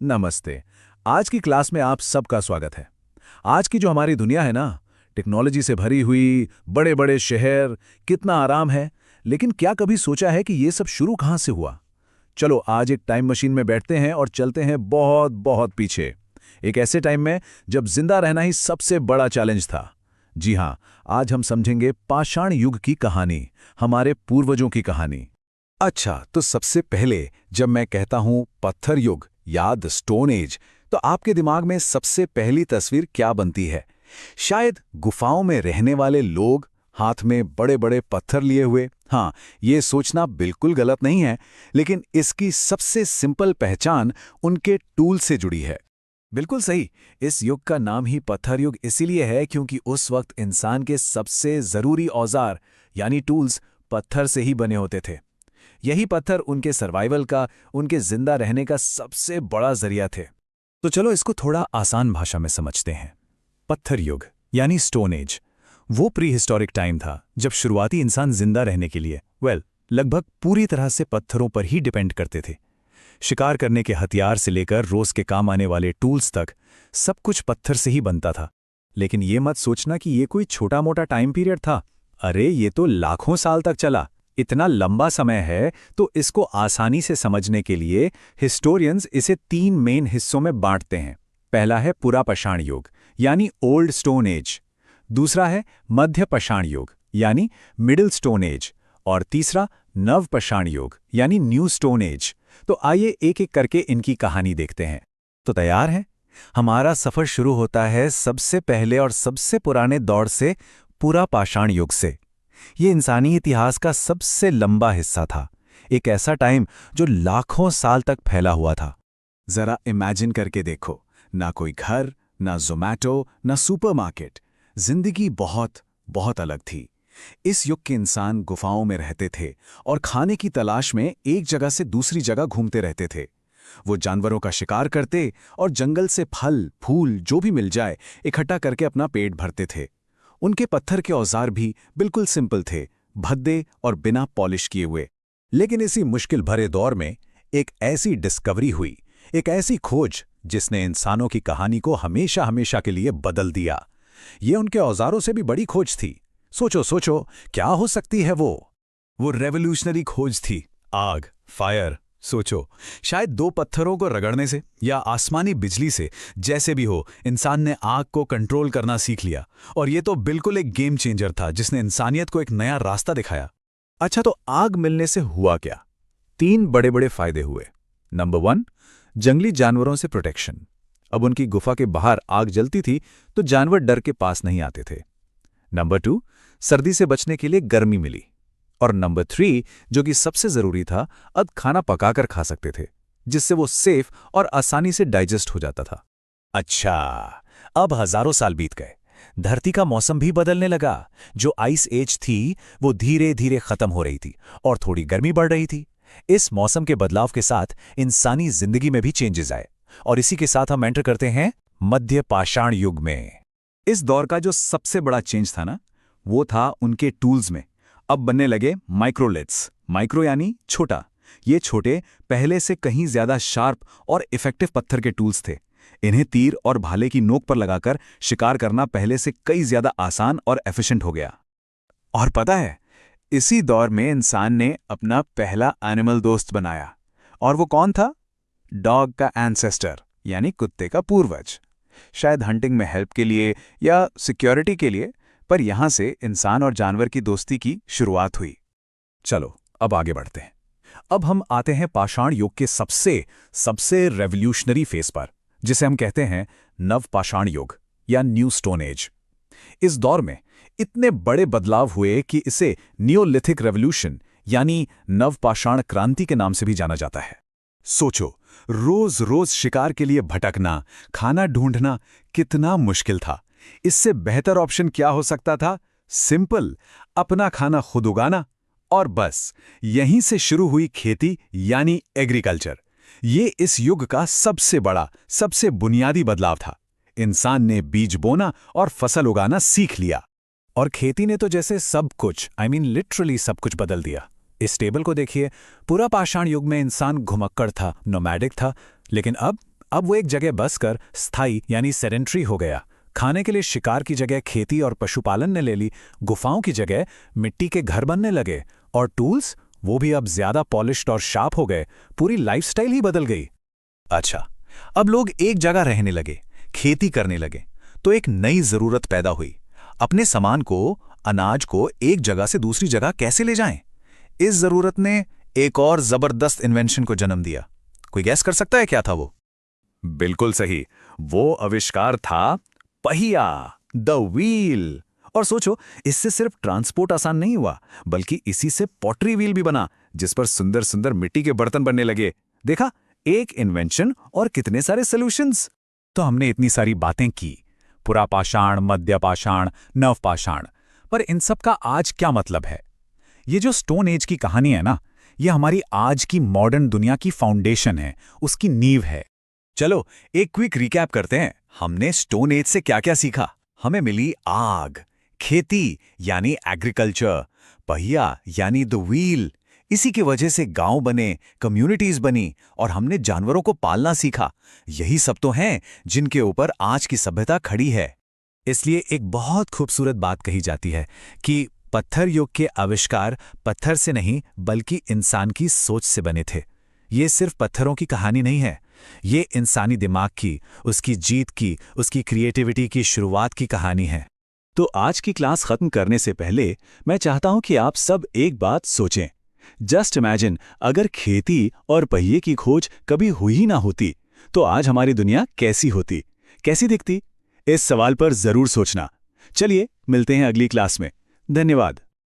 नमस्ते। आज की क्लास में आप सबका स्वागत है। आज की जो हमारी दुनिया है ना, टेक्नोलॉजी से भरी हुई, बड़े बड़े शहर, कितना आराम है, लेकिन क्या कभी सोचा है कि ये सब शुरू कहाँ से हुआ? चलो आज एक टाइम मशीन में बैठते हैं और चलते हैं बहुत बहुत पीछे, एक ऐसे टाइम में जब जिंदा रहना ही सबसे बड़ा चैलेंज था। जी हाँ, आज हम समझेंगे पाषाण युग की कहानी, हमारे पूर्वजों की कहानी। अच्छा, तो सबसे पहले जब मैं कहता हूं पत्थर युग या द स्टोन एज, तो आपके दिमाग में सबसे पहली तस्वीर क्या बनती है? शायद गुफाओं में रहने वाले लोग हाथ में बड़े बड़े पत्थर लिए हुए। हाँ, ये सोचना बिल्कुल गलत नहीं है, लेकिन इसकी सबसे सिंपल पहचान उनके टूल से जुड़ी है। बिल्कुल सही। इस युग का नाम ही पत्थर युग इसीलिए है क्योंकि उस वक्त इंसान के सबसे जरूरी औजार यानी टूल्स पत्थर से ही बने होते थे। यही पत्थर उनके सर्वाइवल का, उनके जिंदा रहने का सबसे बड़ा जरिया थे। तो चलो इसको थोड़ा आसान भाषा में समझते हैं। पत्थर युग यानी स्टोन एज वो प्री हिस्टोरिक टाइम था जब शुरुआती इंसान जिंदा रहने के लिए लगभग पूरी तरह से पत्थरों पर ही डिपेंड करते थे। शिकार करने के हथियार से लेकर रोज के काम आने वाले टूल्स तक सब कुछ पत्थर से ही बनता था। लेकिन ये मत सोचना कि ये कोई छोटा मोटा टाइम पीरियड था। अरे ये तो लाखों साल तक चला। इतना लंबा समय है तो इसको आसानी से समझने के लिए हिस्टोरियंस इसे 3 मेन हिस्सों में बांटते हैं। पहला है पुरापाषाण युग यानी ओल्ड स्टोन एज, दूसरा है मध्यपाषाण युग यानी मिडिल स्टोन एज, और तीसरा नवपाषाण युग यानी न्यू स्टोन एज। तो आइए एक एक करके इनकी कहानी देखते हैं। तो तैयार हैं? हमारा सफर शुरू होता है सबसे पहले और सबसे पुराने दौर से, पुरापाषाण युग से। ये इंसानी इतिहास का सबसे लंबा हिस्सा था, एक ऐसा टाइम जो लाखों साल तक फैला हुआ था। जरा इमेजिन करके देखो, ना कोई घर, ना ज़ोमैटो, ना सुपरमार्केट। जिंदगी बहुत बहुत अलग थी। इस युग के इंसान गुफाओं में रहते थे और खाने की तलाश में एक जगह से दूसरी जगह घूमते रहते थे। वो जानवरों का शिकार करते और जंगल से फल फूल जो भी मिल जाए इकट्ठा करके अपना पेट भरते थे। उनके पत्थर के औजार भी बिल्कुल सिंपल थे, भद्दे और बिना पॉलिश किए हुए। लेकिन इसी मुश्किल भरे दौर में एक ऐसी डिस्कवरी हुई, एक ऐसी खोज जिसने इंसानों की कहानी को हमेशा हमेशा के लिए बदल दिया। ये उनके औजारों से भी बड़ी खोज थी। सोचो सोचो, क्या हो सकती है वो रेवोल्यूशनरी खोज थी। आग, फायर। सोचो, शायद 2 पत्थरों को रगड़ने से या आसमानी बिजली से, जैसे भी हो, इंसान ने आग को कंट्रोल करना सीख लिया। और ये तो बिल्कुल एक गेम चेंजर था जिसने इंसानियत को एक नया रास्ता दिखाया। अच्छा, तो आग मिलने से हुआ क्या? 3 बड़े बड़े फायदे हुए। नंबर 1, जंगली जानवरों से प्रोटेक्शन। अब उनकी गुफा के बाहर आग जलती थी तो जानवर डर के पास नहीं आते थे। नंबर 2, सर्दी से बचने के लिए गर्मी मिली। और नंबर 3, जो कि सबसे जरूरी था, अब खाना पकाकर खा सकते थे, जिससे वो सेफ और आसानी से डाइजेस्ट हो जाता था। अच्छा, अब हजारों साल बीत गए। धरती का मौसम भी बदलने लगा। जो आइस एज थी वो धीरे धीरे खत्म हो रही थी और थोड़ी गर्मी बढ़ रही थी। इस मौसम के बदलाव के साथ इंसानी जिंदगी में भी चेंजेस आए, और इसी के साथ हम एंटर करते हैं मध्य पाषाण युग में। इस दौर का जो सबसे बड़ा चेंज था ना, वो था उनके टूल्स में। अब बनने लगे माइक्रोलिथ्स। माइक्रो यानी छोटा। ये छोटे, पहले से कहीं ज्यादा शार्प और इफेक्टिव पत्थर के टूल्स थे। इन्हें तीर और भाले की नोक पर लगाकर शिकार करना पहले से कई ज्यादा आसान और एफिशिएंट हो गया। और पता है, इसी दौर में इंसान ने अपना पहला एनिमल दोस्त बनाया। और वो कौन था? डॉग का एंसेस्टर यानी कुत्ते का पूर्वज। शायद हंटिंग में हेल्प के लिए या सिक्योरिटी के लिए, पर यहां से इंसान और जानवर की दोस्ती की शुरुआत हुई। चलो अब आगे बढ़ते हैं। अब हम आते हैं पाषाण युग के सबसे सबसे रेवोल्यूशनरी फेस पर, जिसे हम कहते हैं नवपाषाण युग या न्यू स्टोन एज। इस दौर में इतने बड़े बदलाव हुए कि इसे नियोलिथिक रेवोल्यूशन यानी नवपाषाण क्रांति के नाम से भी जाना जाता है। सोचो, रोज रोज शिकार के लिए भटकना, खाना ढूंढना कितना मुश्किल था। इससे बेहतर ऑप्शन क्या हो सकता था? सिंपल, अपना खाना खुद उगाना। और बस यहीं से शुरू हुई खेती यानी एग्रीकल्चर। ये इस युग का सबसे बड़ा, सबसे बुनियादी बदलाव था। इंसान ने बीज बोना और फसल उगाना सीख लिया। और खेती ने तो जैसे सब कुछ, लिटरली सब कुछ बदल दिया। इस टेबल को देखिए। पुरापाषाण युग में इंसान घुमक्कड़ था, नोमैडिक था। लेकिन अब अब वो एक जगह बसकर स्थायी यानी सेडेंट्री हो गया। खाने के लिए शिकार की जगह खेती और पशुपालन ने ले ली, गुफाओं की जगह मिट्टी के घर बनने लगे, और टूल्स वो भी अब ज्यादा पॉलिश्ड और शार्प हो गए। पूरी लाइफस्टाइल ही बदल गई। अच्छा, अब लोग एक जगह रहने लगे, खेती करने लगे, तो एक नई जरूरत पैदा हुई। अपने सामान को, अनाज को एक जगह से दूसरी जगह कैसे ले जाएं? इस जरूरत ने एक और जबरदस्त इन्वेंशन को जन्म दिया। कोई गैस कर सकता है क्या था वो? बिल्कुल सही, वो आविष्कार था पहिया, द व्हील। और सोचो, इससे सिर्फ ट्रांसपोर्ट आसान नहीं हुआ, बल्कि इसी से पॉटरी व्हील भी बना, जिस पर सुंदर सुंदर मिट्टी के बर्तन बनने लगे। देखा, एक इन्वेंशन और कितने सारे सॉल्यूशंस। तो हमने इतनी सारी बातें की, पुरापाषाण, मध्यपाषाण, नवपाषाण, पर इन सब का आज क्या मतलब है? ये जो स्टोन एज की कहानी है ना, ये हमारी आज की मॉडर्न दुनिया की फाउंडेशन है, उसकी नींव है। चलो एक क्विक रिकैप करते हैं। हमने स्टोन एज से क्या क्या सीखा? हमें मिली आग, खेती यानी एग्रीकल्चर, पहिया यानी द व्हील, इसी की वजह से गांव बने, कम्युनिटीज बनी, और हमने जानवरों को पालना सीखा। यही सब तो हैं जिनके ऊपर आज की सभ्यता खड़ी है। इसलिए एक बहुत खूबसूरत बात कही जाती है कि पत्थर युग के आविष्कार पत्थर से नहीं बल्कि इंसान की सोच से बने थे। ये सिर्फ पत्थरों की कहानी नहीं है, ये इंसानी दिमाग की, उसकी जीत की, उसकी क्रिएटिविटी की शुरुआत की कहानी है। तो आज की क्लास खत्म करने से पहले मैं चाहता हूं कि आप सब एक बात सोचें। जस्ट इमेजिन, अगर खेती और पहिए की खोज कभी हुई ही ना होती, तो आज हमारी दुनिया कैसी होती, कैसी दिखती? इस सवाल पर जरूर सोचना। चलिए मिलते हैं अगली क्लास में। धन्यवाद।